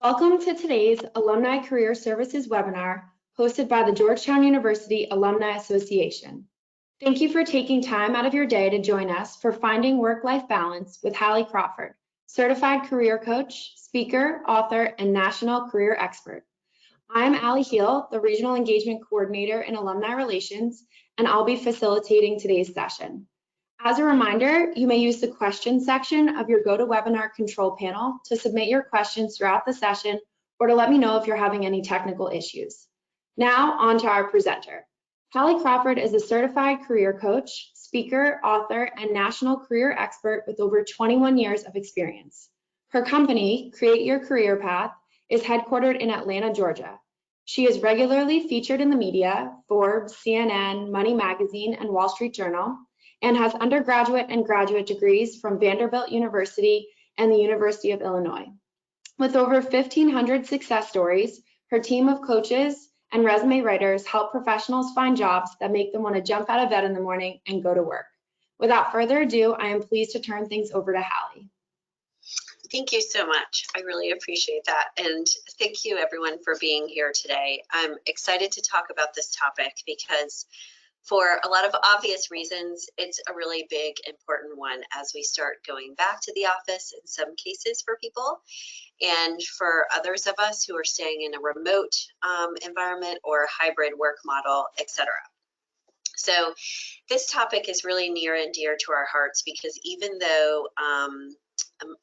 Welcome to today's Alumni Career Services webinar hosted by the Georgetown University Alumni Association. Thank you for taking time out of your day to join us for Finding Work-Life Balance with Hallie Crawford, Certified Career Coach, Speaker, Author, and National Career Expert. I'm Allie Heel, the Regional Engagement Coordinator in Alumni Relations, and I'll be facilitating today's session. As a reminder, you may use the questions section of your GoToWebinar control panel to submit your questions throughout the session or to let me know if you're having any technical issues. Now, on to our presenter. Hallie Crawford is a certified career coach, speaker, author, and national career expert with over 21 years of experience. Her company, Create Your Career Path, is headquartered in Atlanta, Georgia. She is regularly featured in the media, Forbes, CNN, Money Magazine, and Wall Street Journal, and has undergraduate and graduate degrees from Vanderbilt University and the University of Illinois. With over 1,500 success stories, her team of coaches and resume writers help professionals find jobs that make them want to jump out of bed in the morning and go to work. Without further ado, I am pleased to turn things over to Hallie. Thank you so much. I really appreciate that. And thank you everyone for being here today. I'm excited to talk about this topic because for a lot of obvious reasons, it's a really big, important one as we start going back to the office in some cases for people, and for others of us who are staying in a remote environment or hybrid work model, etc. So this topic is really near and dear to our hearts because even though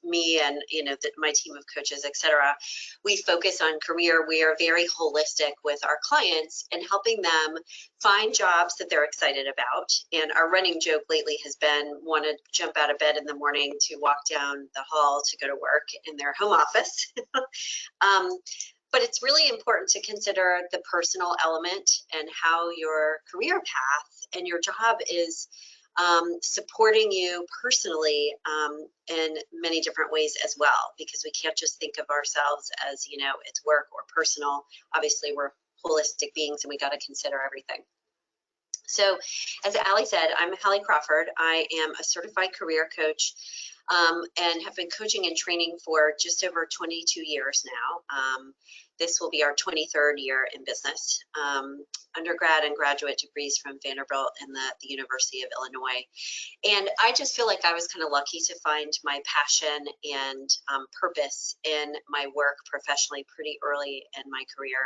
me and my team of coaches, etc., we focus on career, we are very holistic with our clients and helping them find jobs that they're excited about. And our running joke lately has been want to jump out of bed in the morning to walk down the hall to go to work in their home office. But it's really important to consider the personal element and how your career path and your job is supporting you personally in many different ways as well, because we can't just think of ourselves as, it's work or personal. Obviously, we're holistic beings and we got to consider everything. So as Allie said, I'm Hallie Crawford. I am a certified career coach and have been coaching and training for just over 22 years now. This will be our 23rd year in business. Undergrad and graduate degrees from Vanderbilt and the University of Illinois. And I just feel like I was kind of lucky to find my passion and purpose in my work professionally pretty early in my career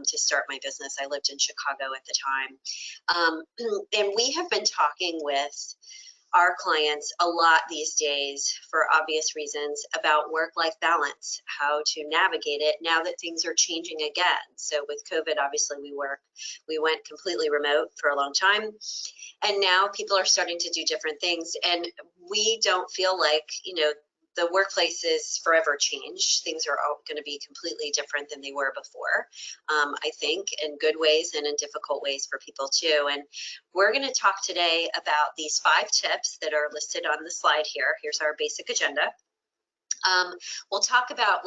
to start my business. I lived in Chicago at the time. And we have been talking with our clients a lot these days for obvious reasons about work-life balance, how to navigate it now that things are changing again. So with COVID, obviously we went completely remote for a long time, and now people are starting to do different things, and we don't feel like, the workplace is forever changed. Things are all going to be completely different than they were before, I think, in good ways and in difficult ways for people too. And we're going to talk today about these 5 tips that are listed on the slide here. Here's our basic agenda. We'll talk about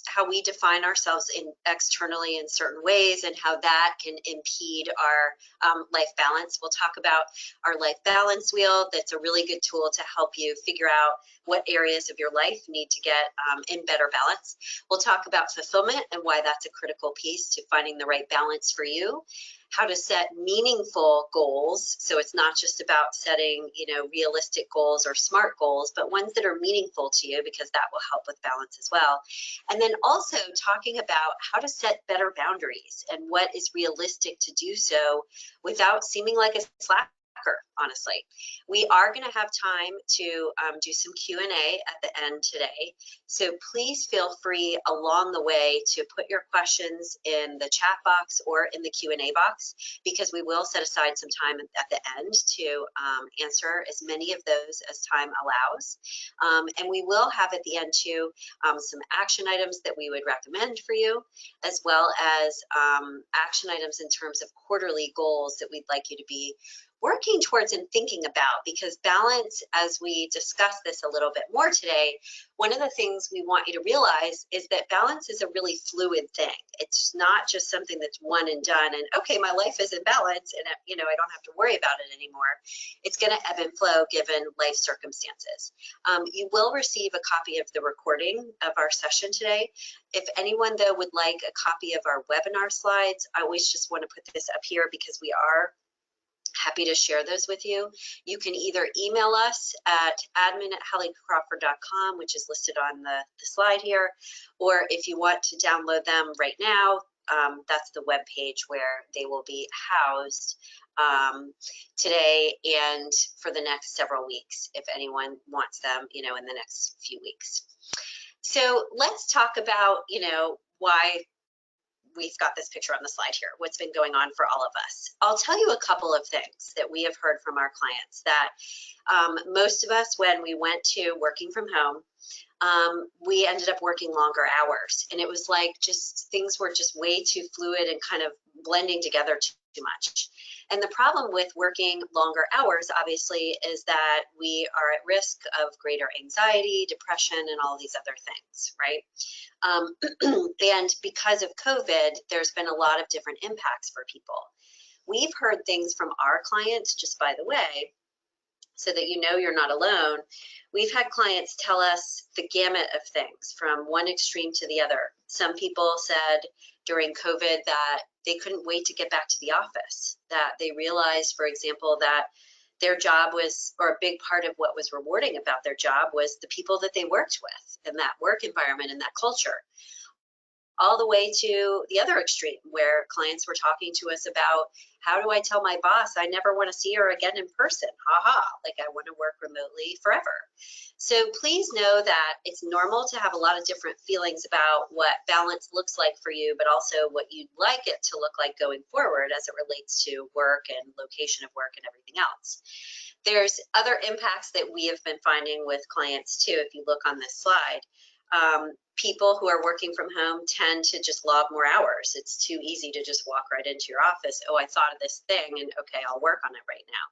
how we define ourselves externally in certain ways and how that can impede our life balance. We'll talk about our life balance wheel. That's a really good tool to help you figure out what areas of your life need to get in better balance. We'll talk about fulfillment and why that's a critical piece to finding the right balance for you. How to set meaningful goals. So it's not just about setting, realistic goals or smart goals, but ones that are meaningful to you, because that will help with balance as well. And then also talking about how to set better boundaries and what is realistic to do so without seeming like a slacker. Honestly, we are going to have time to do some Q&A at the end today. So please feel free along the way to put your questions in the chat box or in the Q&A box, because we will set aside some time at the end to answer as many of those as time allows. And we will have at the end too some action items that we would recommend for you, as well as action items in terms of quarterly goals that we'd like you to be working towards and thinking about, because balance, as we discuss this a little bit more today, one of the things we want you to realize is that balance is a really fluid thing. It's not just something that's one and done and, okay, my life is in balance and, I don't have to worry about it anymore. It's going to ebb and flow given life circumstances. You will receive a copy of the recording of our session today. If anyone, though, would like a copy of our webinar slides, I always just want to put this up here because we are happy to share those with you. You can either email us at admin@halliecrawford.com, which is listed on the slide here, or if you want to download them right now, that's the web page where they will be housed today and for the next several weeks, if anyone wants them, in the next few weeks. So let's talk about, why we've got this picture on the slide here, what's been going on for all of us. I'll tell you a couple of things that we have heard from our clients that most of us, when we went to working from home, we ended up working longer hours. And it was like things were just way too fluid and kind of blending together too much. And the problem with working longer hours, obviously, is that we are at risk of greater anxiety, depression, and all these other things, right? And because of COVID, there's been a lot of different impacts for people. We've heard things from our clients, just by the way, so that you're not alone. We've had clients tell us the gamut of things from one extreme to the other. Some people said during COVID that they couldn't wait to get back to the office, that they realized, for example, that their job was, or a big part of what was rewarding about their job was the people that they worked with and that work environment and that culture. All the way to the other extreme where clients were talking to us about, how do I tell my boss I never want to see her again in person? Like I want to work remotely forever. So please know that it's normal to have a lot of different feelings about what balance looks like for you, but also what you'd like it to look like going forward as it relates to work and location of work and everything else. There's other impacts that we have been finding with clients too, if you look on this slide. People who are working from home tend to just log more hours. It's too easy to just walk right into your office. Oh, I thought of this thing and okay, I'll work on it right now.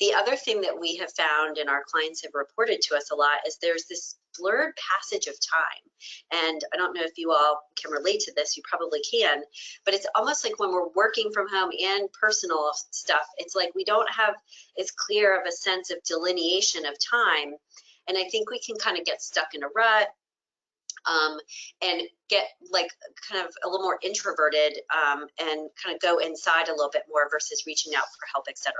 The other thing that we have found and our clients have reported to us a lot is there's this blurred passage of time. And I don't know if you all can relate to this, you probably can, but it's almost like when we're working from home and personal stuff, it's like we don't have as clear of a sense of delineation of time. And I think we can kind of get stuck in a rut. And get like kind of a little more introverted and kind of go inside a little bit more versus reaching out for help, etc.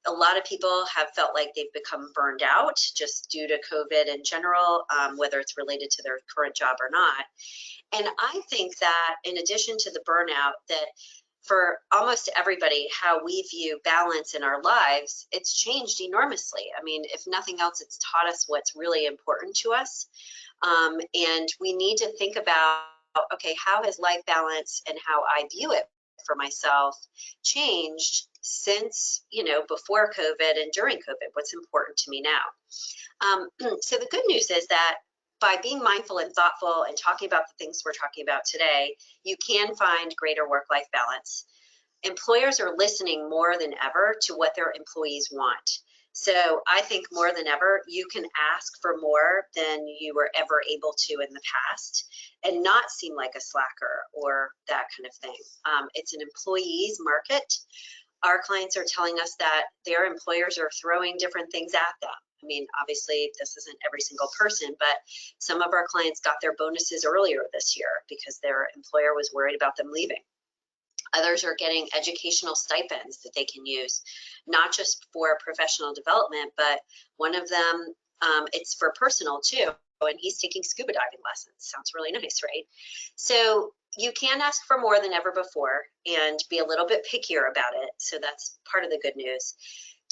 A lot of people have felt like they've become burned out just due to COVID in general, whether it's related to their current job or not. And I think that in addition to the burnout, that for almost everybody, how we view balance in our lives, it's changed enormously. I mean, if nothing else, it's taught us what's really important to us. And we need to think about, okay, how has life balance and how I view it for myself changed since, before COVID and during COVID? What's important to me now? So the good news is that by being mindful and thoughtful and talking about the things we're talking about today, you can find greater work-life balance. Employers are listening more than ever to what their employees want. So I think more than ever, you can ask for more than you were ever able to in the past and not seem like a slacker or that kind of thing. It's an employee's market. Our clients are telling us that their employers are throwing different things at them. I mean, obviously, this isn't every single person, but some of our clients got their bonuses earlier this year because their employer was worried about them leaving. Others are getting educational stipends that they can use, not just for professional development, but one of them, it's for personal too, and he's taking scuba diving lessons. Sounds really nice, right? So you can ask for more than ever before and be a little bit pickier about it. So that's part of the good news.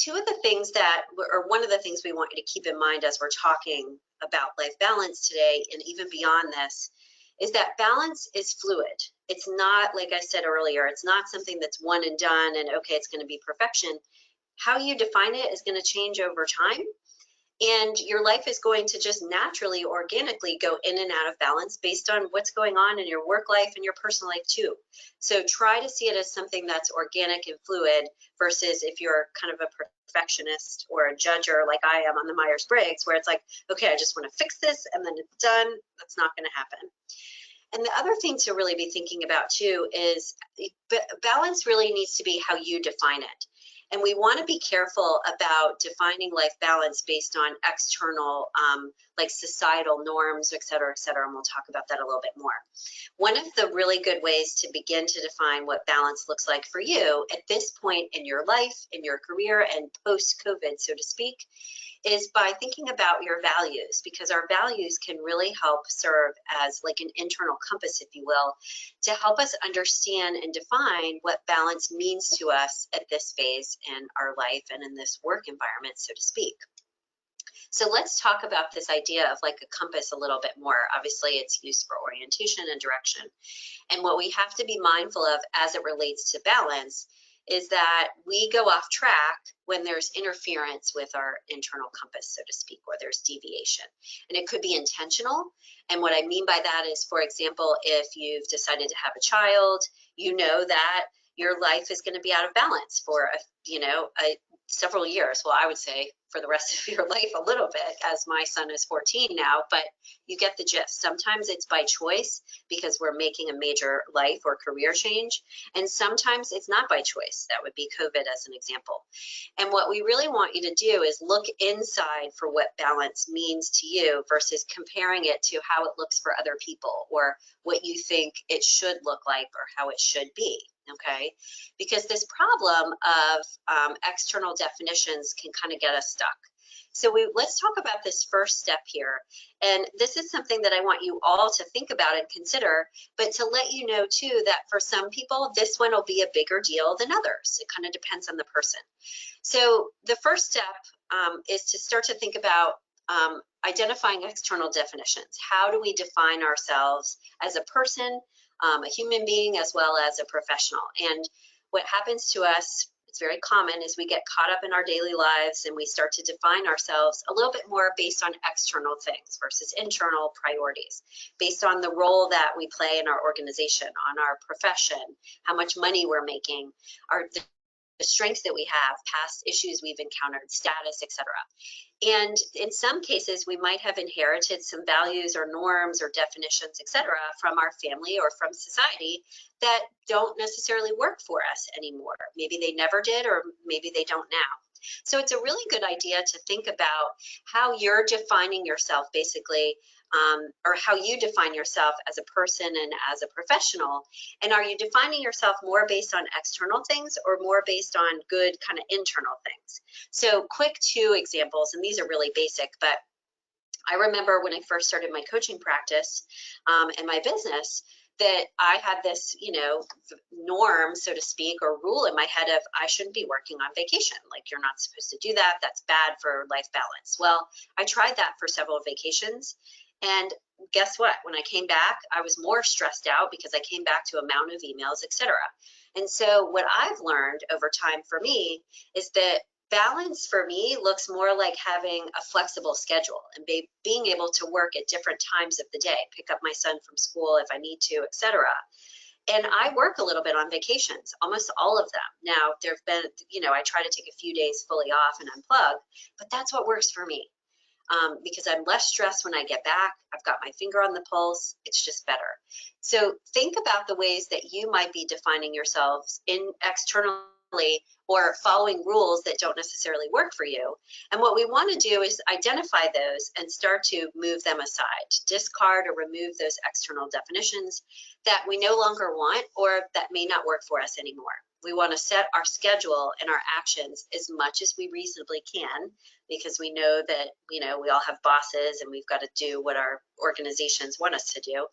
One of the things we want you to keep in mind as we're talking about life balance today, and even beyond this, is that balance is fluid. It's not, like I said earlier, it's not something that's one and done and okay, it's going to be perfection. How you define it is going to change over time. And your life is going to just naturally, organically go in and out of balance based on what's going on in your work life and your personal life too. So try to see it as something that's organic and fluid versus if you're kind of a perfectionist or a judger like I am on the Myers-Briggs, where it's like, okay, I just want to fix this and then it's done. That's not going to happen. And the other thing to really be thinking about too is balance really needs to be how you define it. And we want to be careful about defining life balance based on external, like societal norms, et cetera, and we'll talk about that a little bit more. One of the really good ways to begin to define what balance looks like for you at this point in your life, in your career, and post-COVID, so to speak, is by thinking about your values, because our values can really help serve as like an internal compass, if you will, to help us understand and define what balance means to us at this phase in our life and in this work environment, so to speak. So let's talk about this idea of like a compass a little bit more. Obviously, it's used for orientation and direction. And what we have to be mindful of as it relates to balance is that we go off track when there's interference with our internal compass, so to speak, or there's deviation. And it could be intentional. And what I mean by that is, for example, if you've decided to have a child, you know that your life is going to be out of balance for several years. Well, I would say for the rest of your life a little bit, as my son is 14 now, but you get the gist. Sometimes it's by choice because we're making a major life or career change, and sometimes it's not by choice. That would be COVID as an example. And what we really want you to do is look inside for what balance means to you versus comparing it to how it looks for other people or what you think it should look like or how it should be. Okay, because this problem of external definitions can kind of get us stuck. So let's talk about this first step here. And this is something that I want you all to think about and consider, but to let you know too that for some people, this one will be a bigger deal than others. It kind of depends on the person. So the first step is to start to think about identifying external definitions. How do we define ourselves as a person, a human being, as well as a professional? And what happens to us, it's very common, is we get caught up in our daily lives and we start to define ourselves a little bit more based on external things versus internal priorities, based on the role that we play in our organization, on our profession, how much money we're making, the strengths that we have, past issues we've encountered, status, etc. And in some cases, we might have inherited some values or norms or definitions, etc., from our family or from society that don't necessarily work for us anymore. Maybe they never did, or maybe they don't now. So it's a really good idea to think about how you're defining yourself, basically, or how you define yourself as a person and as a professional. And are you defining yourself more based on external things or more based on good kind of internal things? So quick 2 examples, and these are really basic, but I remember when I first started my coaching practice and my business, that I had this, norm, so to speak, or rule in my head of I shouldn't be working on vacation. Like, you're not supposed to do that. That's bad for life balance. Well, I tried that for several vacations. And guess what? When I came back, I was more stressed out because I came back to a mountain of emails, etc. And so what I've learned over time for me is that balance for me looks more like having a flexible schedule and being able to work at different times of the day, pick up my son from school if I need to, etc. And I work a little bit on vacations, almost all of them. Now, there've been, I try to take a few days fully off and unplug, but that's what works for me. Because I'm less stressed when I get back. I've got my finger on the pulse. It's just better. So think about the ways that you might be defining yourselves externally or following rules that don't necessarily work for you. And what we want to do is identify those and start to move them aside, discard or remove those external definitions that we no longer want or that may not work for us anymore. We want to set our schedule and our actions as much as we reasonably can, because we know that, we all have bosses and we've got to do what our organizations want us to do.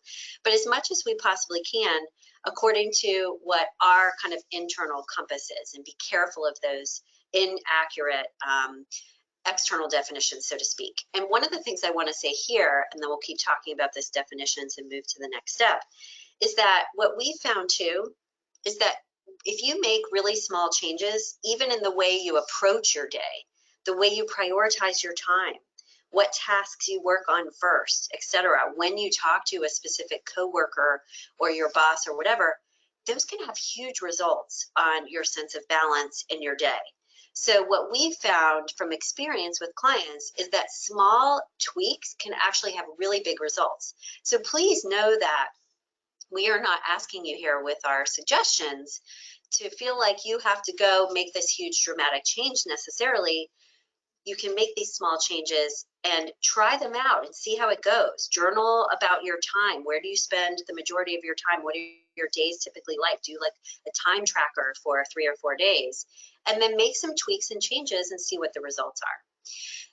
But as much as we possibly can, according to what our kind of internal compass is, and be careful of those inaccurate external definitions, so to speak. And one of the things I want to say here, and then we'll keep talking about this definitions and move to the next step, is that what we found too is that if you make really small changes, even in the way you approach your day, the way you prioritize your time, what tasks you work on first, etc. When you talk to a specific coworker or your boss or whatever, those can have huge results on your sense of balance in your day. So what we found from experience with clients is that small tweaks can actually have really big results. So please know that we are not asking you here with our suggestions to feel like you have to go make this huge dramatic change necessarily. You can make these small changes and try them out and see how it goes. Journal about your time. Where do you spend the majority of your time? What are your days typically like? Do you like a time tracker for 3 or 4 days? And then make some tweaks and changes and see what the results are.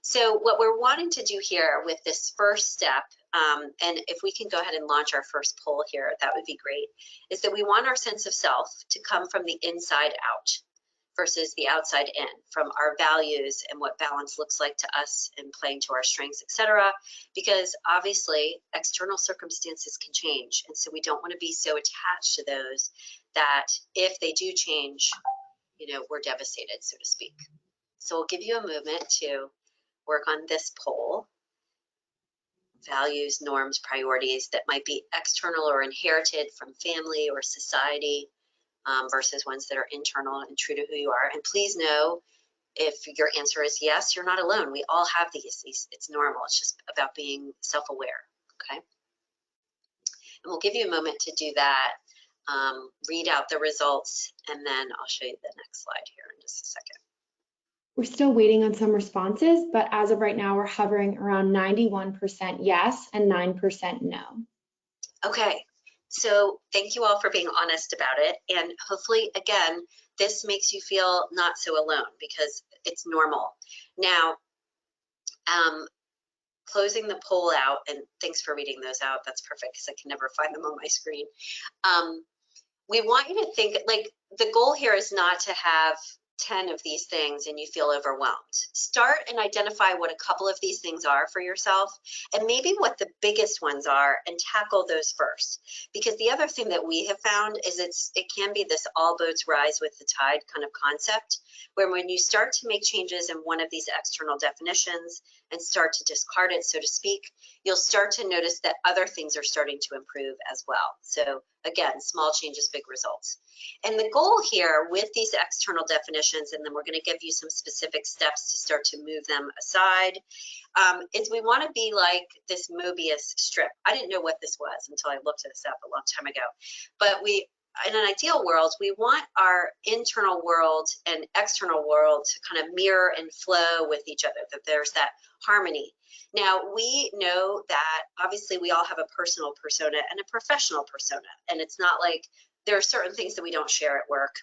So what we're wanting to do here with this first step, and if we can go ahead and launch our first poll here, that would be great, is that we want our sense of self to come from the inside out versus the outside in, from our values and what balance looks like to us and playing to our strengths, etc. Because obviously external circumstances can change. And so we don't want to be so attached to those that if they do change, we're devastated, so to speak. So we'll give you a moment to work on this poll. Values, norms, priorities that might be external or inherited from family or society versus ones that are internal and true to who you are. And please know, if your answer is yes, you're not alone. We all have these. It's normal. It's just about being self-aware, okay? And we'll give you a moment to do that, read out the results, and then I'll show you the next slide here in just a second. We're still waiting on some responses, but as of right now, we're hovering around 91% yes and 9% no. Okay, so thank you all for being honest about it. And hopefully, again, this makes you feel not so alone because it's normal. Now, closing the poll out, and thanks for reading those out. That's perfect because I can never find them on my screen. We want you to think, like, the goal here is not to have 10 of these things and you feel overwhelmed. Start and identify what a couple of these things are for yourself and maybe what the biggest ones are and tackle those first. Because the other thing that we have found is it can be this all boats rise with the tide kind of concept, where when you start to make changes in one of these external definitions and start to discard it, so to speak, you'll start to notice that other things are starting to improve as well. So again, small changes, big results. And the goal here with these external definitions, and then we're going to give you some specific steps to start to move them aside, is we want to be like this Mobius strip. I didn't know what this was until I looked this up a long time ago. But in an ideal world, we want our internal world and external world to kind of mirror and flow with each other, that there's that harmony. Now, we know that obviously we all have a personal persona and a professional persona, and it's not like there are certain things that we don't share at work,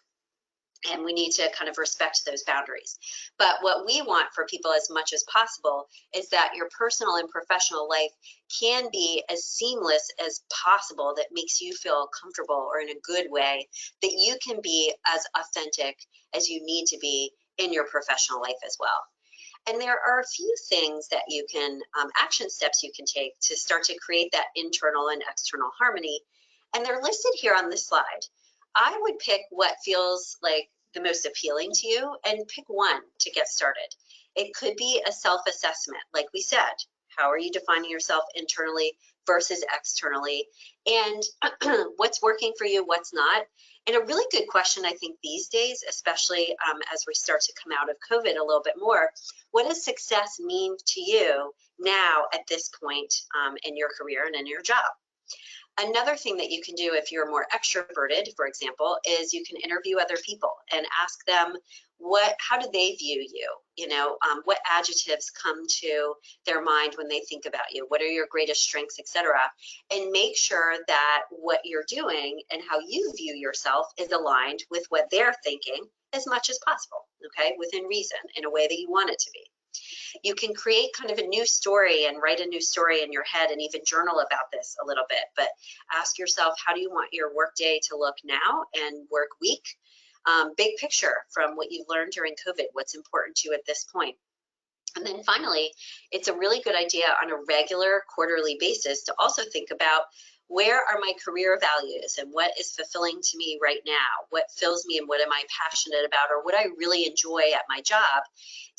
and we need to kind of respect those boundaries. But what we want for people as much as possible is that your personal and professional life can be as seamless as possible, that makes you feel comfortable or in a good way, that you can be as authentic as you need to be in your professional life as well. And there are a few things that you can, action steps you can take to start to create that internal and external harmony. And they're listed here on this slide. I would pick what feels like the most appealing to you and pick one to get started. It could be a self-assessment, like we said. How are you defining yourself internally versus externally? And what's working for you, what's not? And a really good question, I think, these days, especially as we start to come out of COVID a little bit more, what does success mean to you now at this point in your career and in your job? Another thing that you can do if you're more extroverted, for example, is you can interview other people and ask them how do they view you? What adjectives come to their mind when they think about you? What are your greatest strengths, etc. And make sure that what you're doing and how you view yourself is aligned with what they're thinking as much as possible, okay, within reason, in a way that you want it to be. You can create kind of a new story and write a new story in your head and even journal about this a little bit, but ask yourself, how do you want your work day to look now and work week? Big picture from what you've learned during COVID, what's important to you at this point. And then finally, it's a really good idea on a regular quarterly basis to also think about where are my career values and what is fulfilling to me right now? What fills me and what am I passionate about, or what I really enjoy at my job?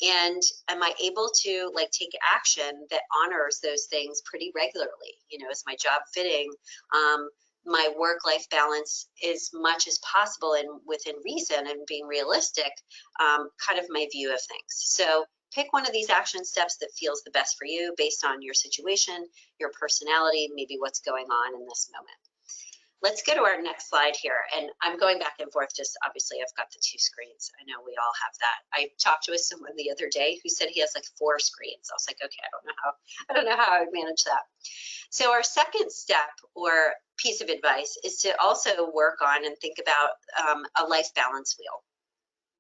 And am I able to like take action that honors those things pretty regularly? You know, is my job fitting? My work-life balance as much as possible and within reason and being realistic, kind of my view of things. So pick one of these action steps that feels the best for you based on your situation, your personality, maybe what's going on in this moment. Let's go to our next slide here. And I'm going back and forth, just obviously I've got the two screens. I know we all have that. I talked to someone the other day who said he has like 4 screens. I was like, okay, I don't know how I would manage that. So our second step or piece of advice is to also work on and think about a life balance wheel.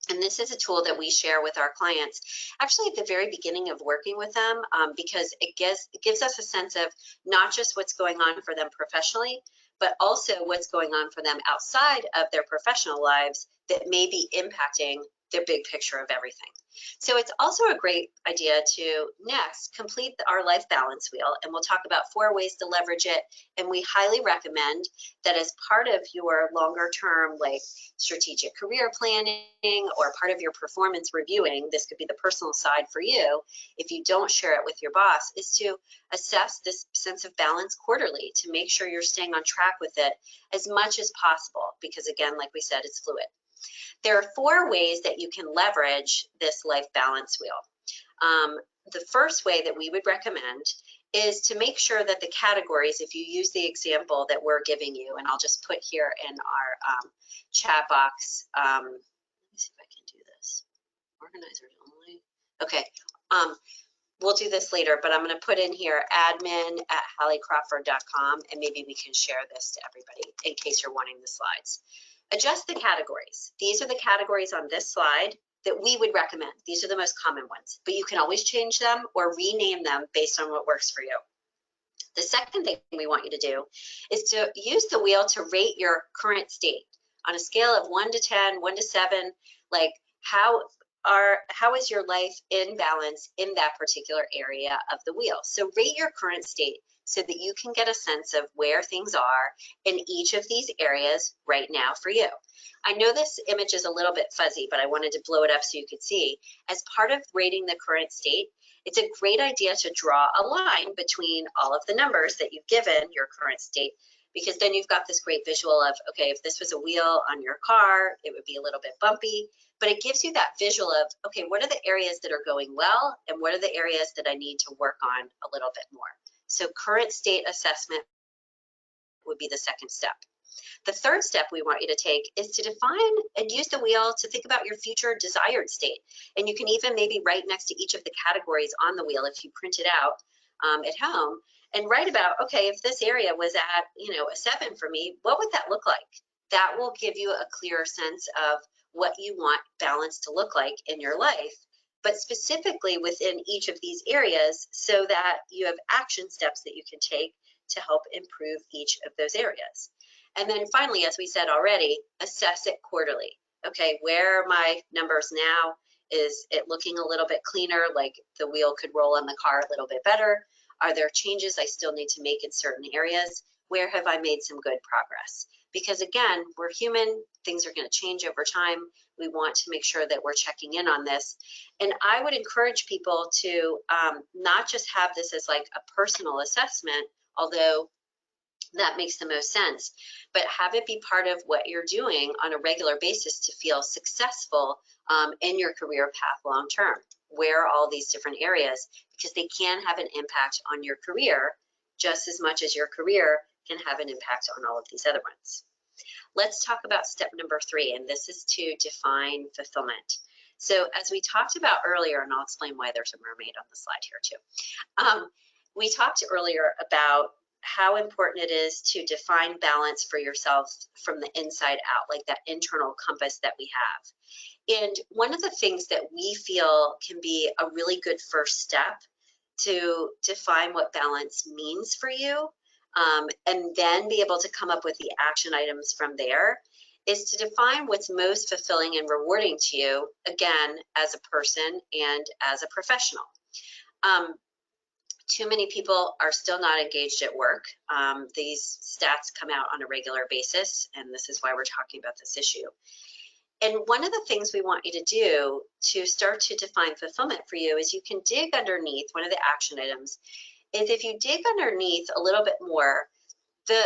And this is a tool that we share with our clients actually at the very beginning of working with them, because it gives us a sense of not just what's going on for them professionally, but also what's going on for them outside of their professional lives that may be impacting their big picture of everything. So it's also a great idea to next complete our life balance wheel, and we'll talk about 4 ways to leverage it. And we highly recommend that as part of your longer term, like strategic career planning or part of your performance reviewing, this could be the personal side for you, if you don't share it with your boss, is to assess this sense of balance quarterly to make sure you're staying on track with it as much as possible, because again, like we said, it's fluid. There are 4 ways that you can leverage this life balance wheel. The first way that we would recommend is to make sure that the categories, if you use the example that we're giving you, and I'll just put here in our chat box, let me see if I can do this. Organizers only. Okay. We'll do this later, but I'm going to put in here admin@halliecrawford.com, and maybe we can share this to everybody in case you're wanting the slides. Adjust the categories. These are the categories on this slide that we would recommend. These are the most common ones, but you can always change them or rename them based on what works for you. The second thing we want you to do is to use the wheel to rate your current state on a scale of 1 to 10, 1 to 7, like how is your life in balance in that particular area of the wheel. So rate your current state so that you can get a sense of where things are in each of these areas right now for you. I know this image is a little bit fuzzy, but I wanted to blow it up so you could see. As part of rating the current state, it's a great idea to draw a line between all of the numbers that you've given your current state, because then you've got this great visual of, okay, if this was a wheel on your car, it would be a little bit bumpy, but it gives you that visual of, okay, what are the areas that are going well and what are the areas that I need to work on a little bit more? So current state assessment would be the second step. The third step we want you to take is to define and use the wheel to think about your future desired state. And you can even maybe write next to each of the categories on the wheel if you print it out at home, and write about, okay, if this area was at, a 7 for me, what would that look like? That will give you a clearer sense of what you want balance to look like in your life, but specifically within each of these areas so that you have action steps that you can take to help improve each of those areas. And then finally, as we said already, assess it quarterly. Okay, where are my numbers now? Is it looking a little bit cleaner, like the wheel could roll on the car a little bit better? Are there changes I still need to make in certain areas? Where have I made some good progress? Because again, we're human, things are going to change over time. We want to make sure that we're checking in on this. And I would encourage people to not just have this as like a personal assessment, although that makes the most sense, but have it be part of what you're doing on a regular basis to feel successful in your career path long term. Where are all these different areas? Because they can have an impact on your career just as much as your career can have an impact on all of these other ones. Let's talk about step number 3, and this is to define fulfillment. So as we talked about earlier, and I'll explain why there's a mermaid on the slide here too. We talked earlier about how important it is to define balance for yourself from the inside out, like that internal compass that we have. And one of the things that we feel can be a really good first step to define what balance means for you, and then be able to come up with the action items from there, is to define what's most fulfilling and rewarding to you, again, as a person and as a professional. Too many people are still not engaged at work. These stats come out on a regular basis, and this is why we're talking about this issue. And one of the things we want you to do to start to define fulfillment for you is you can dig underneath. One of the action items is if you dig underneath a little bit more, the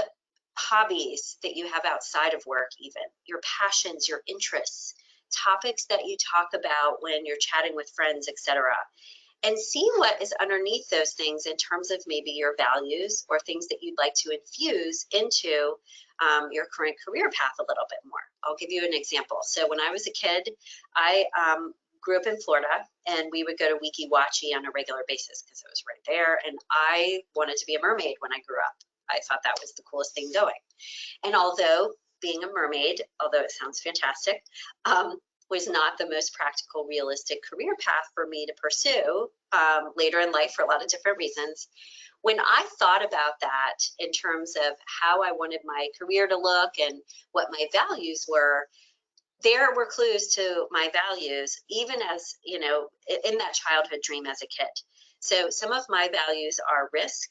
hobbies that you have outside of work, even your passions, your interests, topics that you talk about when you're chatting with friends, etc. And see what is underneath those things in terms of maybe your values or things that you'd like to infuse into your current career path a little bit more. I'll give you an example. So when I was a kid, I grew up in Florida, and we would go to Weeki Wachee on a regular basis because it was right there. And I wanted to be a mermaid when I grew up. I thought that was the coolest thing going. And although being a mermaid, although it sounds fantastic, was not the most practical, realistic career path for me to pursue later in life for a lot of different reasons. When I thought about that in terms of how I wanted my career to look and what my values were, there were clues to my values, even as, you know, in that childhood dream as a kid. So some of my values are risk,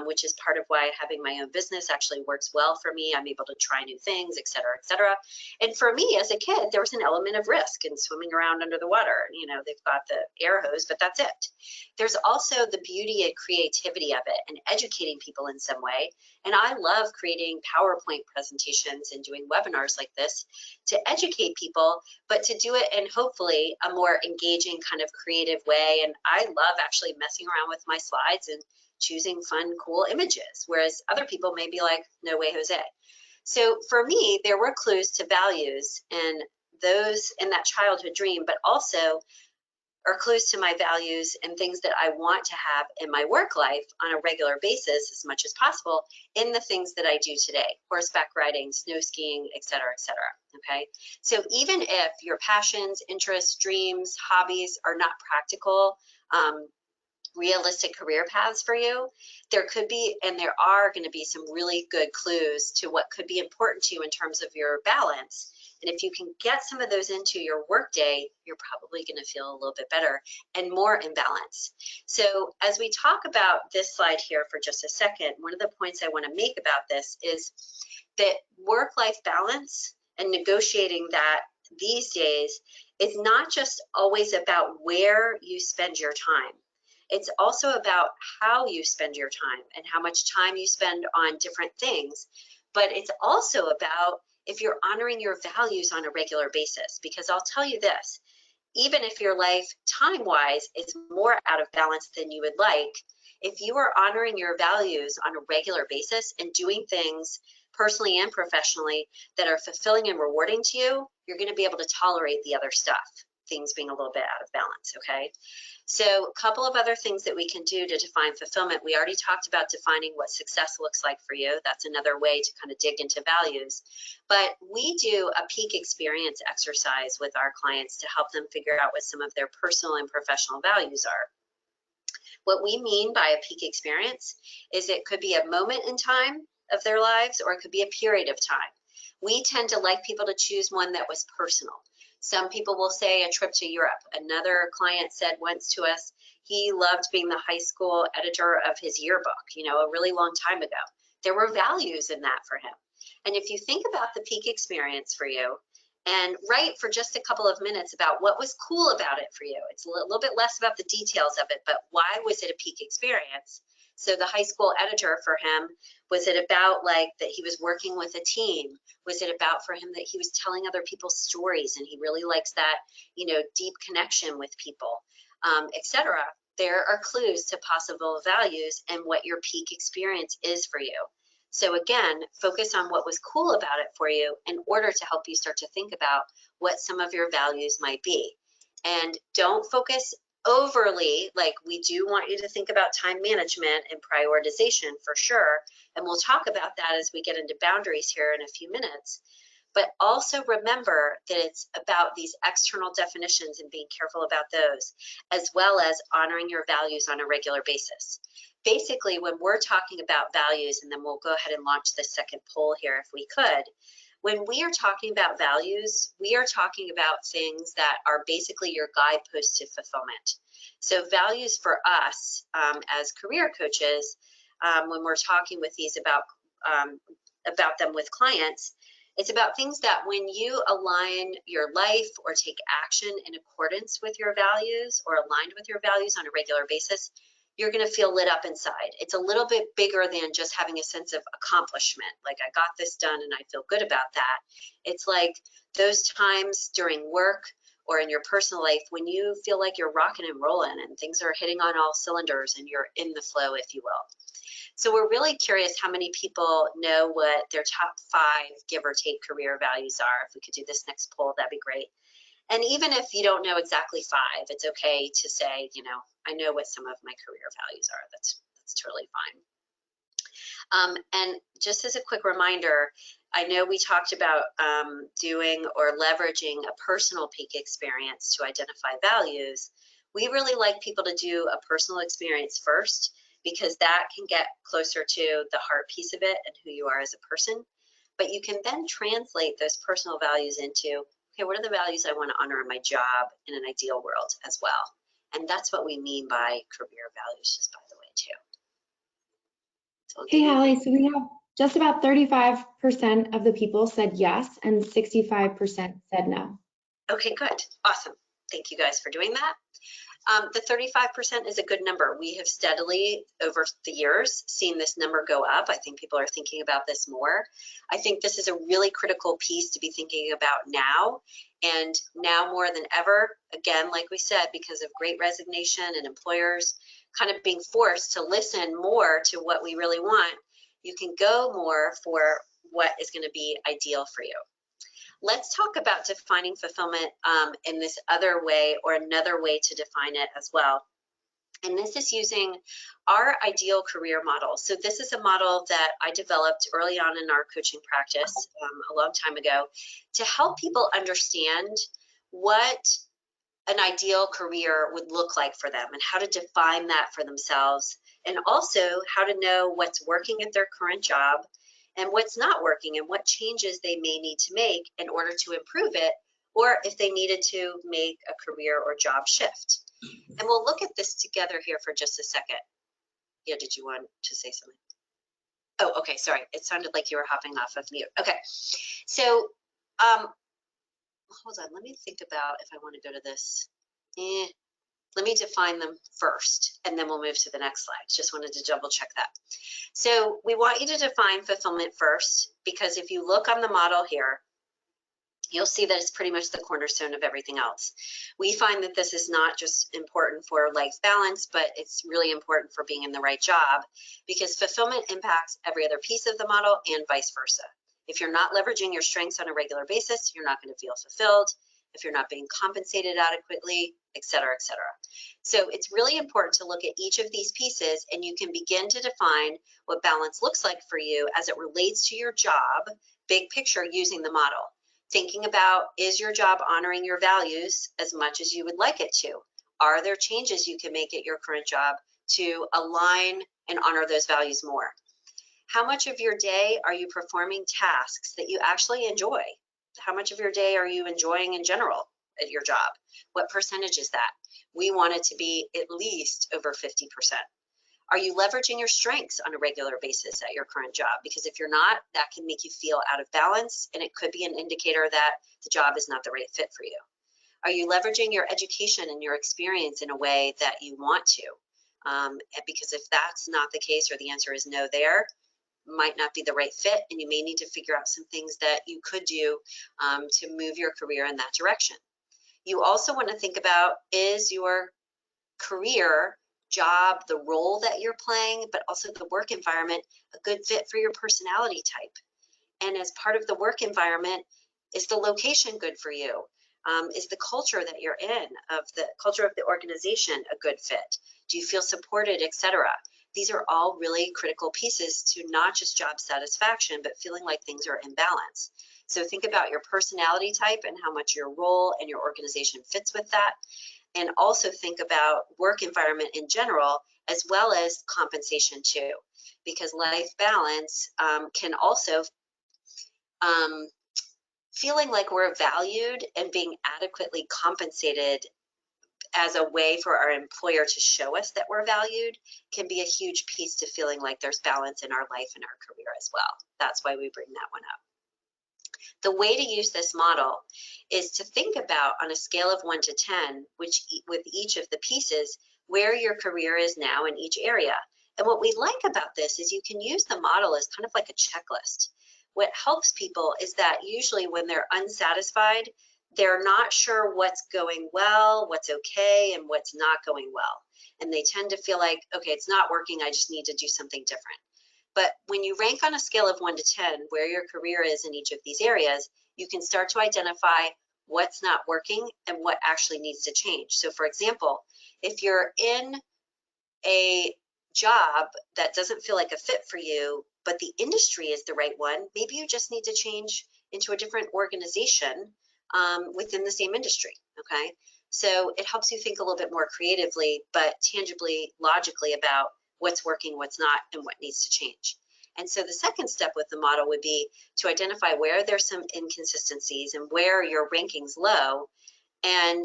which is part of why having my own business actually works well for me. I'm able to try new things, et cetera, et cetera. And for me as a kid, there was an element of risk in swimming around under the water. You know, they've got the air hose, but that's it. There's also the beauty and creativity of it and educating people in some way. And I love creating PowerPoint presentations and doing webinars like this to educate people, but to do it in hopefully a more engaging kind of creative way. And I love actually messing around with my slides and choosing fun, cool images, whereas other people may be like, no way, Jose. So for me, there were clues to values and those in that childhood dream, but also are clues to my values and things that I want to have in my work life on a regular basis as much as possible in the things that I do today, horseback riding, snow skiing, et cetera, okay? So even if your passions, interests, dreams, hobbies are not practical, realistic career paths for you, there could be, and there are going to be some really good clues to what could be important to you in terms of your balance. And if you can get some of those into your workday, you're probably going to feel a little bit better and more in balance. So as we talk about this slide here for just a second, one of the points I want to make about this is that work-life balance and negotiating that these days is not just always about where you spend your time. It's also about how you spend your time and how much time you spend on different things. But it's also about if you're honoring your values on a regular basis, because I'll tell you this, even if your life time-wise is more out of balance than you would like, if you are honoring your values on a regular basis and doing things personally and professionally that are fulfilling and rewarding to you, you're going to be able to tolerate the other stuff, things being a little bit out of balance, okay? So a couple of other things that we can do to define fulfillment. We already talked about defining what success looks like for you. That's another way to kind of dig into values. But we do a peak experience exercise with our clients to help them figure out what some of their personal and professional values are. What we mean by a peak experience is it could be a moment in time of their lives, or it could be a period of time. We tend to like people to choose one that was personal. Some people will say a trip to Europe. Another client said once to us, he loved being the high school editor of his yearbook, you know, a really long time ago. There were values in that for him. And if you think about the peak experience for you and write for just a couple of minutes about what was cool about it for you, it's a little bit less about the details of it, but why was it a peak experience? So the high school editor for him, was it about like that he was working with a team? Was it about for him that he was telling other people's stories and he really likes that, you know, deep connection with people, etc.? There are clues to possible values and what your peak experience is for you. So again, focus on what was cool about it for you in order to help you start to think about what some of your values might be. And don't focus overly, like we do want you to think about time management and prioritization for sure. And we'll talk about that as we get into boundaries here in a few minutes. But also remember that it's about these external definitions and being careful about those, as well as honoring your values on a regular basis. Basically, when we're talking about values, and then we'll go ahead and launch the second poll here if we could, When we are talking about values, we are talking about things that are basically your guideposts to fulfillment. So values for us as career coaches, when we're talking with these about them with clients, it's about things that when you align your life or take action in accordance with your values or aligned with your values on a regular basis, you're going to feel lit up inside. It's a little bit bigger than just having a sense of accomplishment, like I got this done and I feel good about that. It's like those times during work or in your personal life when you feel like you're rocking and rolling and things are hitting on all cylinders and you're in the flow, if you will. So we're really curious how many people know what their top 5 give or take career values are. If we could do this next poll, that'd be great. And even if you don't know exactly 5, it's okay to say, you know, I know what some of my career values are. That's totally fine. And just as a quick reminder, I know we talked about doing or leveraging a personal peak experience to identify values. We really like people to do a personal experience first, because that can get closer to the heart piece of it and who you are as a person. But you can then translate those personal values into, okay, what are the values I want to honor in my job in an ideal world as well? And that's what we mean by career values, just by the way, too. So Hey, Hallie, so we have just about 35% of the people said yes and 65% said no. Okay, good. Awesome. Thank you guys for doing that. The 35% is a good number. We have steadily over the years seen this number go up. I think people are thinking about this more. I think this is a really critical piece to be thinking about now, and now more than ever, again, like we said, because of great resignation and employers kind of being forced to listen more to what we really want, you can go more for what is going to be ideal for you. Let's talk about defining fulfillment in this other way, or another way to define it as well. And this is using our ideal career model. So this is a model that I developed early on in our coaching practice a long time ago to help people understand what an ideal career would look like for them and how to define that for themselves, and also how to know what's working at their current job and what's not working and what changes they may need to make in order to improve it, or if they needed to make a career or job shift. And we'll look at this together here for just a second. Yeah, did you want to say something? Oh, okay, sorry. It sounded like you were hopping off of mute. Okay, so hold on. Let me think about if I want to go to this. Let me define them first, and then we'll move to the next slide. Just wanted to double check that. So we want you to define fulfillment first, because if you look on the model here, you'll see that it's pretty much the cornerstone of everything else. We find that this is not just important for life balance, but it's really important for being in the right job, because fulfillment impacts every other piece of the model and vice versa. If you're not leveraging your strengths on a regular basis, you're not going to feel fulfilled. If you're not being compensated adequately, et cetera, et cetera. So it's really important to look at each of these pieces, and you can begin to define what balance looks like for you as it relates to your job, big picture, using the model. Thinking about, is your job honoring your values as much as you would like it to? Are there changes you can make at your current job to align and honor those values more? How much of your day are you performing tasks that you actually enjoy? How much of your day are you enjoying in general at your job? What percentage is that? We want it to be at least over 50%. Are you leveraging your strengths on a regular basis at your current job? Because if you're not, that can make you feel out of balance, and it could be an indicator that the job is not the right fit for you. Are you leveraging your education and your experience in a way that you want to? Because if that's not the case, or the answer is no there, might not be the right fit, and you may need to figure out some things that you could do to move your career in that direction. You also want to think about, is your career, job, the role that you're playing, but also the work environment, a good fit for your personality type? And as part of the work environment, is the location good for you? Is the culture that you're in, of the culture of the organization, a good fit? Do you feel supported, etc.? These are all really critical pieces to not just job satisfaction, but feeling like things are in balance. So think about your personality type and how much your role and your organization fits with that. And also think about work environment in general, as well as compensation too, because life balance can also feeling like we're valued and being adequately compensated as a way for our employer to show us that we're valued can be a huge piece to feeling like there's balance in our life and our career as well. That's why we bring that one up. The way to use this model is to think about, on a scale of 1 to 10, with each of the pieces, where your career is now in each area. And what we like about this is you can use the model as kind of like a checklist. What helps people is that usually when they're unsatisfied, they're not sure what's going well, what's okay, and what's not going well. And they tend to feel like, okay, it's not working, I just need to do something different. But when you rank on a scale of 1 to 10 where your career is in each of these areas, you can start to identify what's not working and what actually needs to change. So for example, if you're in a job that doesn't feel like a fit for you, but the industry is the right one, maybe you just need to change into a different organization within the same industry, okay? So it helps you think a little bit more creatively, but tangibly, logically about what's working, what's not, and what needs to change. And so the second step with the model would be to identify where there's some inconsistencies and where your ranking's low, and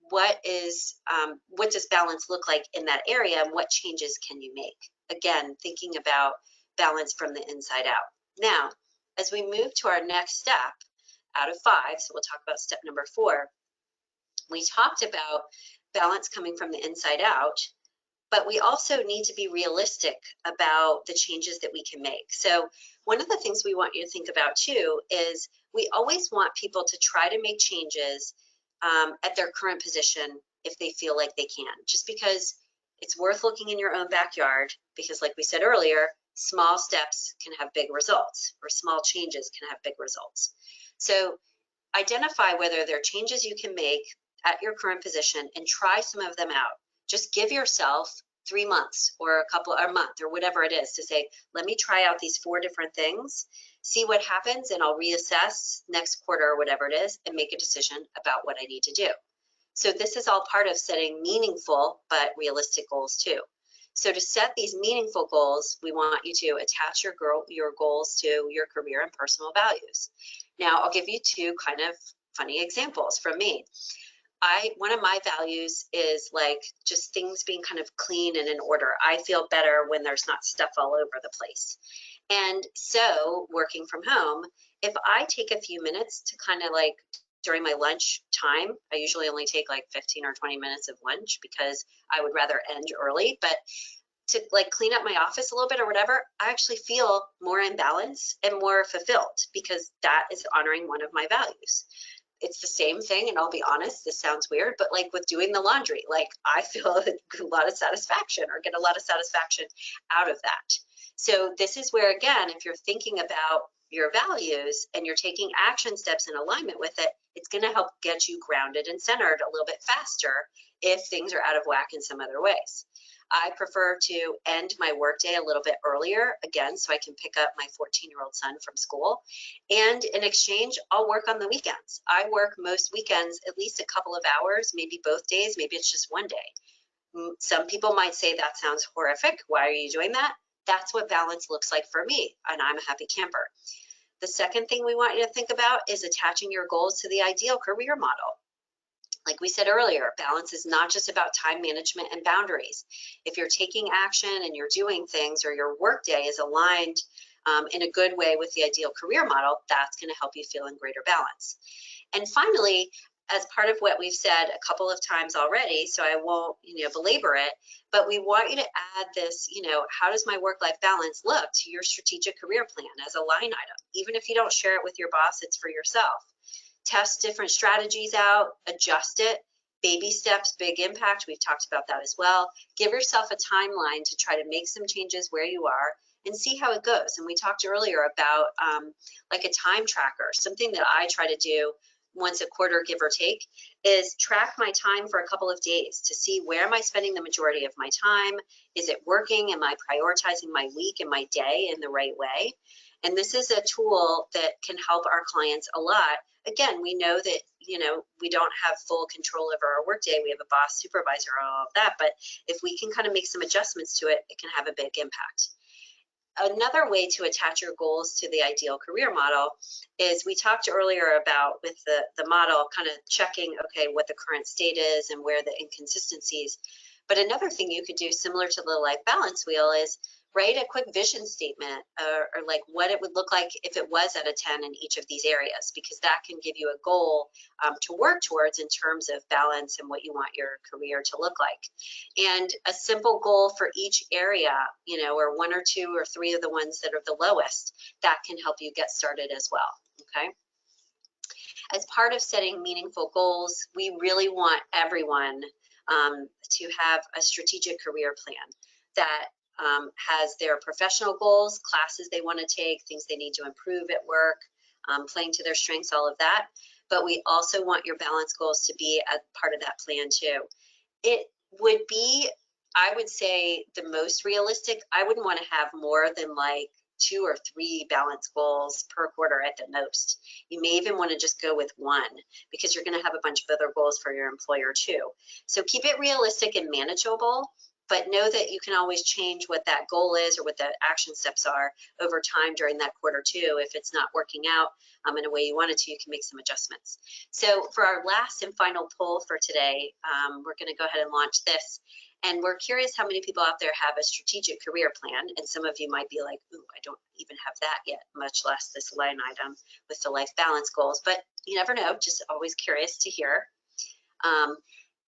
what does balance look like in that area, and what changes can you make? Again, thinking about balance from the inside out. Now, as we move to our next step out of 5, so we'll talk about step number 4, we talked about balance coming from the inside out, but we also need to be realistic about the changes that we can make. So one of the things we want you to think about too is we always want people to try to make changes at their current position if they feel like they can, just because it's worth looking in your own backyard, because like we said earlier, small steps can have big results, or small changes can have big results. So identify whether there are changes you can make at your current position and try some of them out. Just give yourself 3 months or a month or whatever it is to say, let me try out these 4 different things, see what happens, and I'll reassess next quarter or whatever it is and make a decision about what I need to do. So this is all part of setting meaningful but realistic goals too. So to set these meaningful goals, we want you to attach your goals to your career and personal values. Now, I'll give you 2 kind of funny examples from me. One of my values is like just things being kind of clean and in order. I feel better when there's not stuff all over the place. And so working from home, if I take a few minutes to kind of like during my lunch time, I usually only take like 15 or 20 minutes of lunch because I would rather end early, but to like clean up my office a little bit or whatever, I actually feel more in balance and more fulfilled because that is honoring one of my values. It's the same thing, and I'll be honest, this sounds weird, but like with doing the laundry, like I feel a lot of satisfaction or get a lot of satisfaction out of that. So this is where, again, if you're thinking about your values and you're taking action steps in alignment with it, it's going to help get you grounded and centered a little bit faster if things are out of whack in some other ways. I prefer to end my workday a little bit earlier, again, so I can pick up my 14-year-old son from school. And in exchange, I'll work on the weekends. I work most weekends at least a couple of hours, maybe both days, maybe it's just one day. Some people might say that sounds horrific. Why are you doing that? That's what balance looks like for me, and I'm a happy camper. The second thing we want you to think about is attaching your goals to the ideal career model. Like we said earlier, balance is not just about time management and boundaries. If you're taking action and you're doing things, or your workday is aligned in a good way with the ideal career model, that's going to help you feel in greater balance. And finally, as part of what we've said a couple of times already, so I won't belabor it, but we want you to add this, how does my work-life balance look to your strategic career plan as a line item? Even if you don't share it with your boss, it's for yourself. Test different strategies out, adjust it, baby steps, big impact. We've talked about that as well. Give yourself a timeline to try to make some changes where you are and see how it goes. And we talked earlier about like a time tracker. Something that I try to do once a quarter, give or take, is track my time for a couple of days to see where am I spending the majority of my time? Is it working? Am I prioritizing my week and my day in the right way? And this is a tool that can help our clients a lot. Again, we know that, we don't have full control over our workday. We have a boss, supervisor, all of that. But if we can kind of make some adjustments to it, it can have a big impact. Another way to attach your goals to the ideal career model is we talked earlier about with the model kind of checking, okay, what the current state is and where the inconsistencies. But another thing you could do similar to the life balance wheel is write a quick vision statement or like what it would look like if it was at a 10 in each of these areas, because that can give you a goal to work towards in terms of balance and what you want your career to look like. And a simple goal for each area, you know, or 1 or 2 or 3 of the ones that are the lowest, that can help you get started as well, okay? As part of setting meaningful goals, we really want everyone to have a strategic career plan that has their professional goals, classes they want to take, things they need to improve at work, playing to their strengths, all of that. But we also want your balance goals to be a part of that plan too. It would be, I would say, the most realistic. I wouldn't want to have more than like 2 or 3 balance goals per quarter at the most. You may even want to just go with 1 because you're going to have a bunch of other goals for your employer too. So keep it realistic and manageable, but know that you can always change what that goal is or what the action steps are over time during that quarter too. If it's not working out in a way you want it to, you can make some adjustments. So for our last and final poll for today, we're going to go ahead and launch this. And we're curious how many people out there have a strategic career plan. And some of you might be like, ooh, I don't even have that yet, much less this line item with the life balance goals. But you never know, just always curious to hear.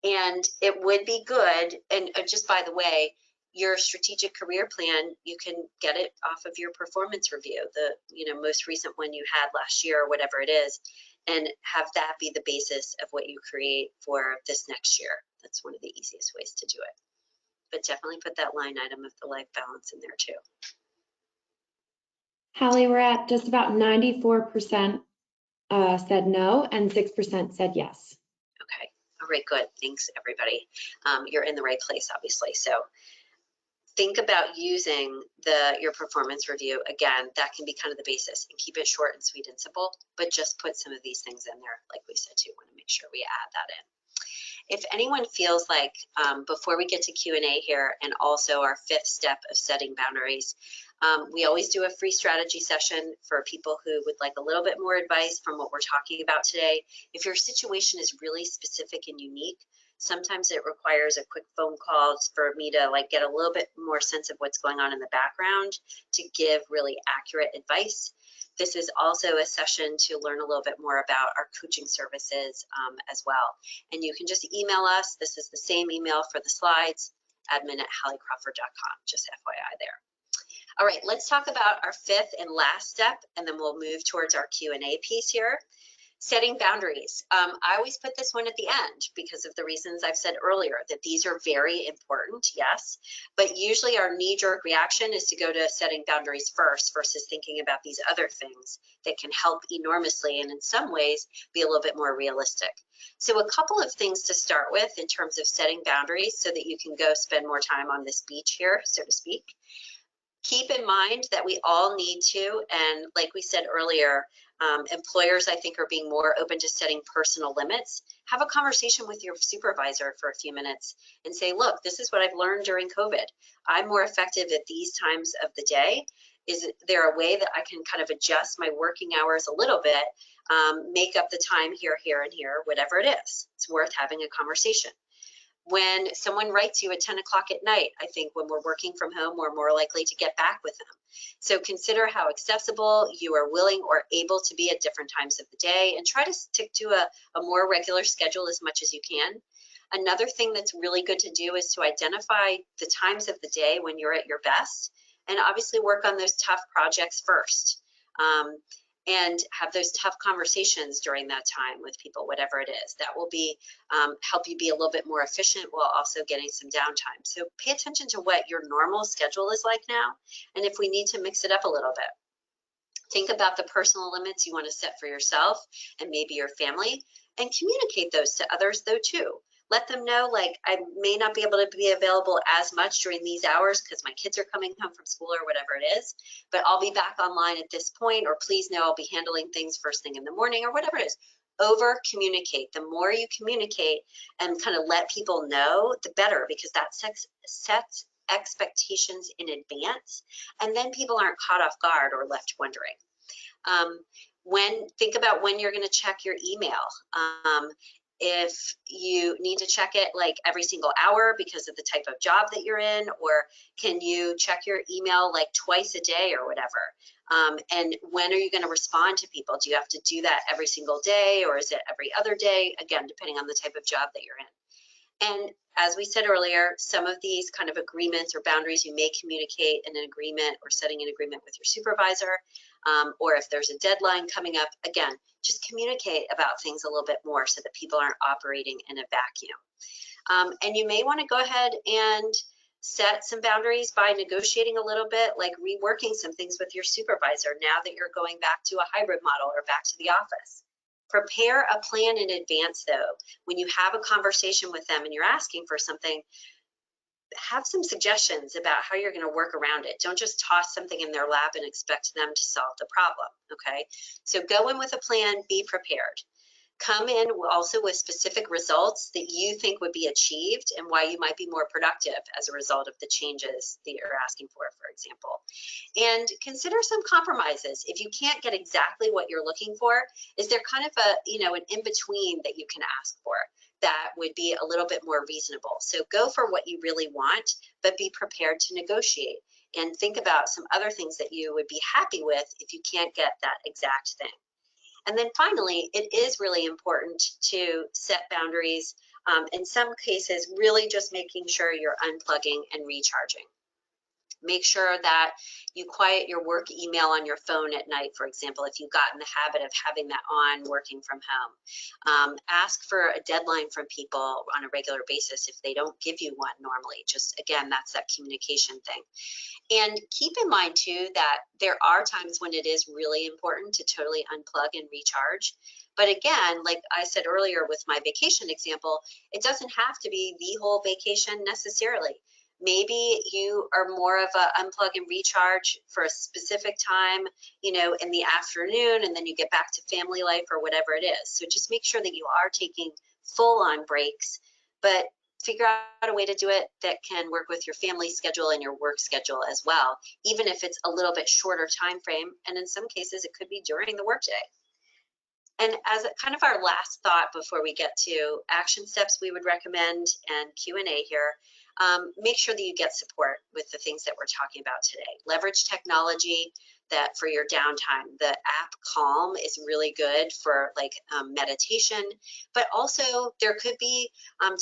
And it would be good, and just by the way, your strategic career plan, you can get it off of your performance review, the most recent one you had last year or whatever it is, and have that be the basis of what you create for this next year. That's one of the easiest ways to do it. But definitely put that line item of the life balance in there too. Hallie, we're at just about 94% said no and 6% said yes. Okay. All right, good. Thanks, everybody. You're in the right place, obviously. So think about using your performance review. Again, that can be kind of the basis, and keep it short and sweet and simple, but just put some of these things in there. Like we said, too, want to make sure we add that in. If anyone feels like, before we get to Q&A here, and also our 5th step of setting boundaries, we always do a free strategy session for people who would like a little bit more advice from what we're talking about today. If your situation is really specific and unique, sometimes it requires a quick phone call for me to like get a little bit more sense of what's going on in the background to give really accurate advice. This is also a session to learn a little bit more about our coaching services as well. And you can just email us. This is the same email for the slides, admin@halliecrawford.com, just FYI there. All right, let's talk about our 5th and last step, and then we'll move towards our Q&A piece here. Setting boundaries. I always put this one at the end because of the reasons I've said earlier, that these are very important, yes, but usually our knee-jerk reaction is to go to setting boundaries first versus thinking about these other things that can help enormously and in some ways be a little bit more realistic. So a couple of things to start with in terms of setting boundaries so that you can go spend more time on this beach here, so to speak. Keep in mind that we all need to, and like we said earlier, employers, I think, are being more open to setting personal limits. Have a conversation with your supervisor for a few minutes and say, look, this is what I've learned during COVID. I'm more effective at these times of the day. Is there a way that I can kind of adjust my working hours a little bit, make up the time here, here, and here, whatever it is? It's worth having a conversation. When someone writes you at 10 o'clock at night, I think when we're working from home, we're more likely to get back with them. So consider how accessible you are willing or able to be at different times of the day, and try to stick to a more regular schedule as much as you can. Another thing that's really good to do is to identify the times of the day when you're at your best, and obviously work on those tough projects first. And have those tough conversations during that time with people, whatever it is. That will be help you be a little bit more efficient while also getting some downtime. So pay attention to what your normal schedule is like now, and if we need to mix it up a little bit. Think about the personal limits you want to set for yourself and maybe your family, and communicate those to others though too. Let them know, like, I may not be able to be available as much during these hours because my kids are coming home from school or whatever it is, but I'll be back online at this point, or please know I'll be handling things first thing in the morning, or whatever it is. Over communicate. The more you communicate and kind of let people know, the better, because that sets expectations in advance, and then people aren't caught off guard or left wondering. Think about when you're going to check your email. If you need to check it like every single hour because of the type of job that you're in, or can you check your email like twice a day or whatever? And when are you going to respond to people? Do you have to do that every single day, or is it every other day? Again, depending on the type of job that you're in. And as we said earlier, some of these kind of agreements or boundaries you may communicate in an agreement or setting an agreement with your supervisor, or if there's a deadline coming up, again, just communicate about things a little bit more so that people aren't operating in a vacuum. And you may want to go ahead and set some boundaries by negotiating a little bit, like reworking some things with your supervisor now that you're going back to a hybrid model or back to the office. Prepare a plan in advance, though. When you have a conversation with them and you're asking for something, have some suggestions about how you're going to work around it. Don't just toss something in their lap and expect them to solve the problem, okay? So go in with a plan, be prepared. Come in also with specific results that you think would be achieved and why you might be more productive as a result of the changes that you're asking for example. And consider some compromises. If you can't get exactly what you're looking for, is there kind of an in-between that you can ask for that would be a little bit more reasonable? So go for what you really want, but be prepared to negotiate and think about some other things that you would be happy with if you can't get that exact thing. And then finally, it is really important to set boundaries. In some cases, really just making sure you're unplugging and recharging. Make sure that you quiet your work email on your phone at night, for example, if you've gotten the habit of having that on working from home. Ask for a deadline from people on a regular basis if they don't give you one normally. Just, again, that's that communication thing. And keep in mind, too, that there are times when it is really important to totally unplug and recharge. But again, like I said earlier with my vacation example, it doesn't have to be the whole vacation necessarily. Maybe you are more of a unplug and recharge for a specific time, in the afternoon, and then you get back to family life or whatever it is. So just make sure that you are taking full-on breaks, but figure out a way to do it that can work with your family schedule and your work schedule as well, even if it's a little bit shorter time frame. And in some cases, it could be during the workday. And as kind of our last thought before we get to action steps we would recommend and Q&A here, make sure that you get support with the things that we're talking about today. Leverage technology that for your downtime. The app Calm is really good for meditation, but also there could be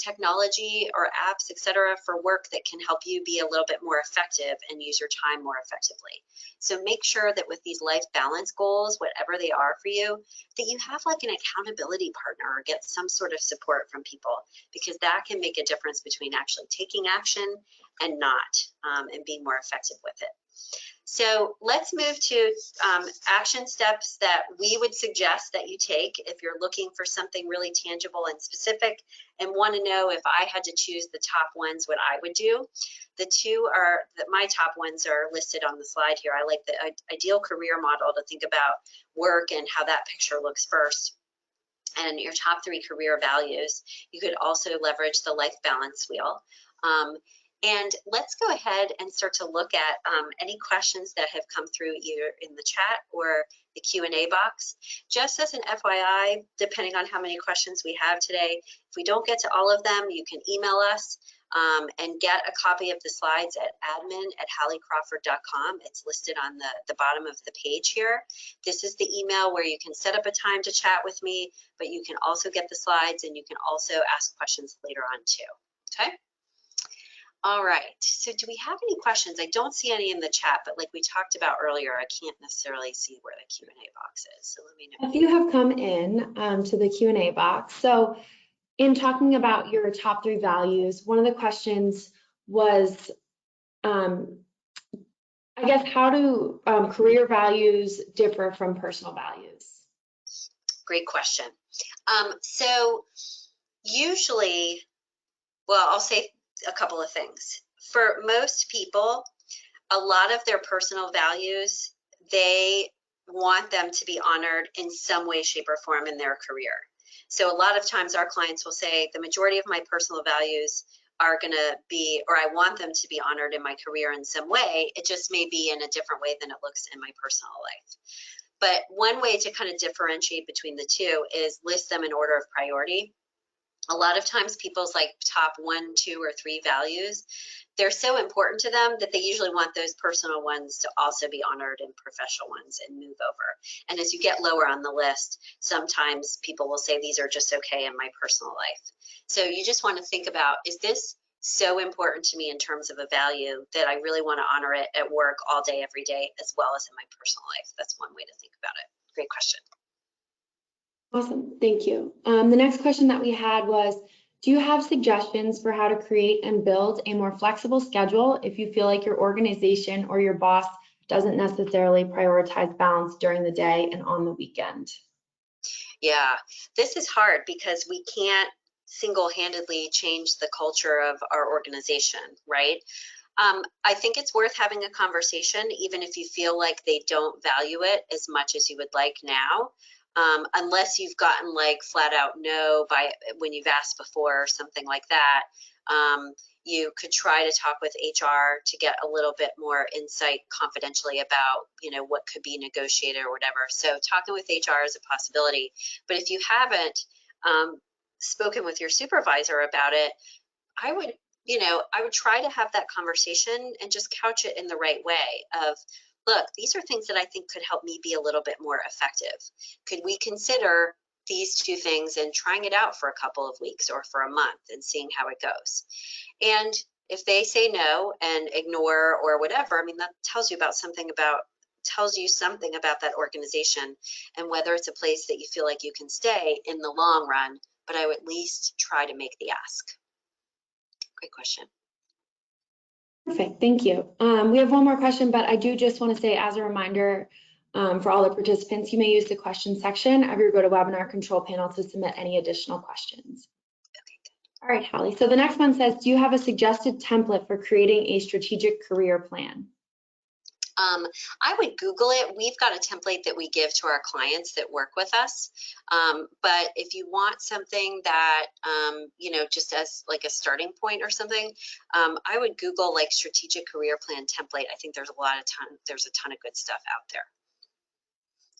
technology or apps, etc., for work that can help you be a little bit more effective and use your time more effectively. So make sure that with these life balance goals, whatever they are for you, that you have like an accountability partner or get some sort of support from people, because that can make a difference between actually taking action and not, and being more effective with it. So let's move to action steps that we would suggest that you take if you're looking for something really tangible and specific and want to know if I had to choose the top ones, what I would do. The two are that my top ones are listed on the slide here. I like the ideal career model to think about work and how that picture looks first. And your top 3 career values. You could also leverage the life balance wheel. And let's go ahead and start to look at any questions that have come through either in the chat or the Q&A box. Just as an FYI, depending on how many questions we have today, if we don't get to all of them, you can email us and get a copy of the slides at admin@halliecrawford.com. It's listed on the bottom of the page here. This is the email where you can set up a time to chat with me, but you can also get the slides and you can also ask questions later on too, okay? All right, so do we have any questions? I don't see any in the chat, but like we talked about earlier, I can't necessarily see where the Q&A box is, so let me know. A few have come in to the Q&A box. So in talking about your top 3 values, one of the questions was, I guess, how do career values differ from personal values? Great question. So usually, well, I'll say a couple of things. For most people, a lot of their personal values, they want them to be honored in some way, shape, or form in their career. So a lot of times our clients will say the majority of my personal values are going to be, or I want them to be honored in my career in some way. It just may be in a different way than it looks in my personal life. But one way to kind of differentiate between the two is list them in order of priority. A lot of times people's like top 1, 2, or 3 values, they're so important to them that they usually want those personal ones to also be honored in professional ones and move over. And as you get lower on the list, sometimes people will say these are just okay in my personal life. So you just want to think about, is this so important to me in terms of a value that I really want to honor it at work all day, every day, as well as in my personal life? That's one way to think about it. Great question. Awesome, thank you. The next question that we had was, do you have suggestions for how to create and build a more flexible schedule if you feel like your organization or your boss doesn't necessarily prioritize balance during the day and on the weekend? Yeah, this is hard because we can't single-handedly change the culture of our organization, right? I think it's worth having a conversation, even if you feel like they don't value it as much as you would like now. Unless you've gotten like flat out no by when you've asked before or something like that, you could try to talk with HR to get a little bit more insight confidentially about, you know, what could be negotiated or whatever. So talking with HR is a possibility. But if you haven't spoken with your supervisor about it, I would try to have that conversation and just couch it in the right way of, look, these are things that I think could help me be a little bit more effective. Could we consider these 2 things and trying it out for a couple of weeks or for a month and seeing how it goes? And if they say no and ignore or whatever, I mean, that tells you something about that organization and whether it's a place that you feel like you can stay in the long run, but I would at least try to make the ask. Great question. Perfect, thank you. We have one more question, but I do just want to say as a reminder for all the participants, you may use the question section of your GoToWebinar control panel to submit any additional questions. All right, Hallie, so the next one says, do you have a suggested template for creating a strategic career plan? I would Google it. We've got a template that we give to our clients that work with us. But if you want something that, just as like a starting point or something, I would Google like strategic career plan template. I think there's a ton of good stuff out there.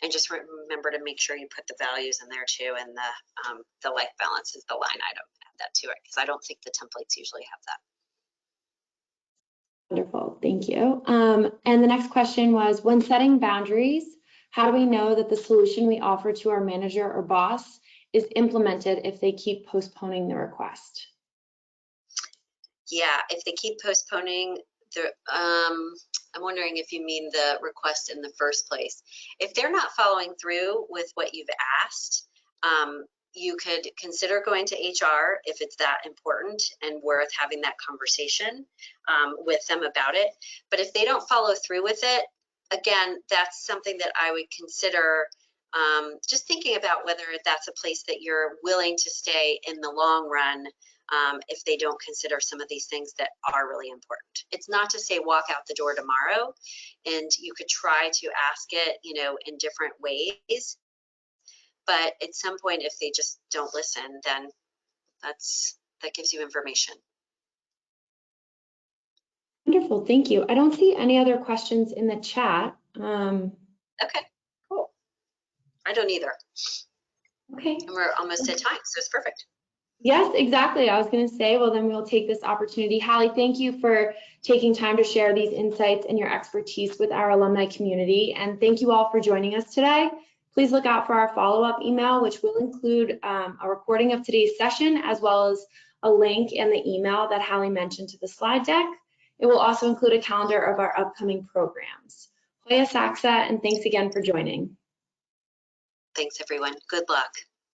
And just remember to make sure you put the values in there too, and the life balance is the line item. Add that to it, because I don't think the templates usually have that. Wonderful, thank you. And the next question was, when setting boundaries, how do we know that the solution we offer to our manager or boss is implemented if they keep postponing the request? Yeah, if they keep postponing I'm wondering if you mean the request in the first place. If they're not following through with what you've asked, you could consider going to HR if it's that important and worth having that conversation with them about it. But if they don't follow through with it, again, that's something that I would consider just thinking about whether that's a place that you're willing to stay in the long run if they don't consider some of these things that are really important. It's not to say walk out the door tomorrow, and you could try to ask it, in different ways. But at some point, if they just don't listen, then that gives you information. Wonderful, thank you. I don't see any other questions in the chat. Okay, cool. I don't either. Okay. And we're almost at time, so it's perfect. Yes, exactly. I was going to say, well, then we'll take this opportunity. Hallie, thank you for taking time to share these insights and your expertise with our alumni community. And thank you all for joining us today. Please look out for our follow-up email, which will include a recording of today's session, as well as a link in the email that Hallie mentioned to the slide deck. It will also include a calendar of our upcoming programs. Hoya Saxa, and thanks again for joining. Thanks, everyone. Good luck.